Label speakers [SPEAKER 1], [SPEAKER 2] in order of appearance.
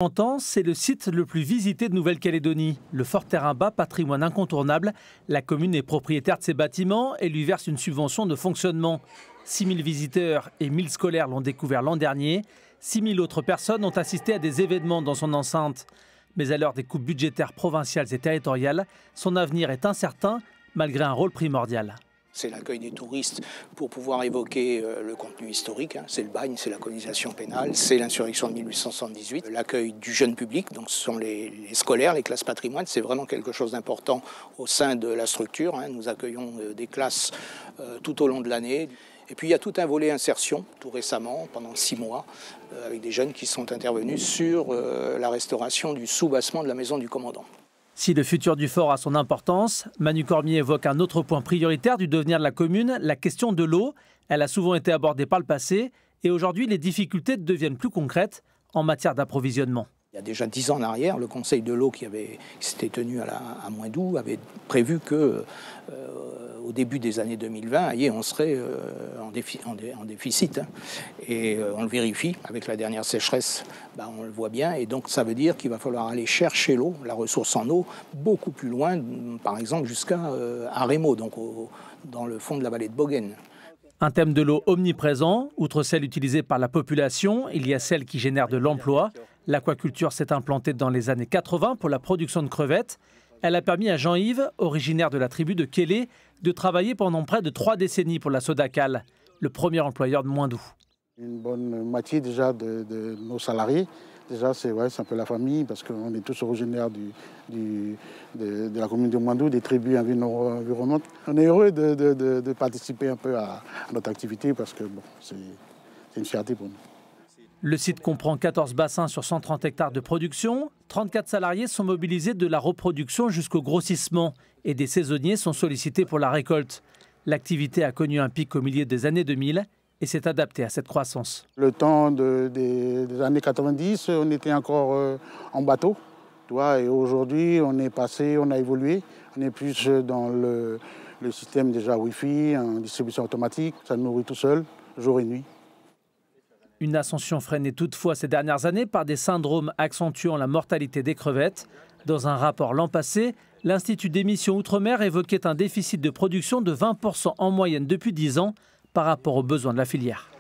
[SPEAKER 1] Ans, c'est le site le plus visité de Nouvelle-Calédonie. Le fort Terrain-Bas, patrimoine incontournable. La commune est propriétaire de ses bâtiments et lui verse une subvention de fonctionnement. 6 000 visiteurs et 1 000 scolaires l'ont découvert l'an dernier. 6 000 autres personnes ont assisté à des événements dans son enceinte. Mais à l'heure des coupes budgétaires provinciales et territoriales, son avenir est incertain malgré un rôle primordial.
[SPEAKER 2] C'est l'accueil des touristes pour pouvoir évoquer le contenu historique. C'est le bagne, c'est la colonisation pénale, c'est l'insurrection de 1878. L'accueil du jeune public, donc ce sont les scolaires, les classes patrimoine. C'est vraiment quelque chose d'important au sein de la structure. Nous accueillons des classes tout au long de l'année. Et puis il y a tout un volet insertion, tout récemment, pendant 6 mois, avec des jeunes qui sont intervenus sur la restauration du sous-bassement de la maison du commandant.
[SPEAKER 1] Si le futur du fort a son importance, Manu Cormier évoque un autre point prioritaire du devenir de la commune, la question de l'eau. Elle a souvent été abordée par le passé et aujourd'hui les difficultés deviennent plus concrètes en matière d'approvisionnement.
[SPEAKER 2] Il y a déjà 10 ans en arrière, le Conseil de l'eau qui s'était tenu à Moindou avait prévu que au début des années 2020, on serait en déficit. Et on le vérifie avec la dernière sécheresse, on le voit bien. Et donc ça veut dire qu'il va falloir aller chercher l'eau, la ressource en eau, beaucoup plus loin, par exemple jusqu'à Rémo, donc dans le fond de la vallée de Bogen.
[SPEAKER 1] Un thème de l'eau omniprésent. Outre celle utilisée par la population, il y a celle qui génère de l'emploi. L'aquaculture s'est implantée dans les années 80 pour la production de crevettes. Elle a permis à Jean-Yves, originaire de la tribu de Kélé, de travailler pendant près de 3 décennies pour la Sodacale, le premier employeur de Moindou.
[SPEAKER 3] Une bonne moitié déjà de nos salariés. Déjà, c'est un peu la famille parce qu'on est tous originaires de la commune de Moindou, des tribus environnantes. On est heureux de participer un peu à notre activité parce que c'est une fierté pour nous.
[SPEAKER 1] Le site comprend 14 bassins sur 130 hectares de production. 34 salariés sont mobilisés de la reproduction jusqu'au grossissement et des saisonniers sont sollicités pour la récolte. L'activité a connu un pic au milieu des années 2000 et s'est adaptée à cette croissance.
[SPEAKER 3] Le temps des années 90, on était encore en bateau. Et aujourd'hui, on est passé, on a évolué. On est plus dans le système déjà Wi-Fi, en distribution automatique. Ça nourrit tout seul, jour et nuit.
[SPEAKER 1] Une ascension freinée toutefois ces dernières années par des syndromes accentuant la mortalité des crevettes. Dans un rapport l'an passé, l'Institut d'émission Outre-mer évoquait un déficit de production de 20% en moyenne depuis 10 ans par rapport aux besoins de la filière.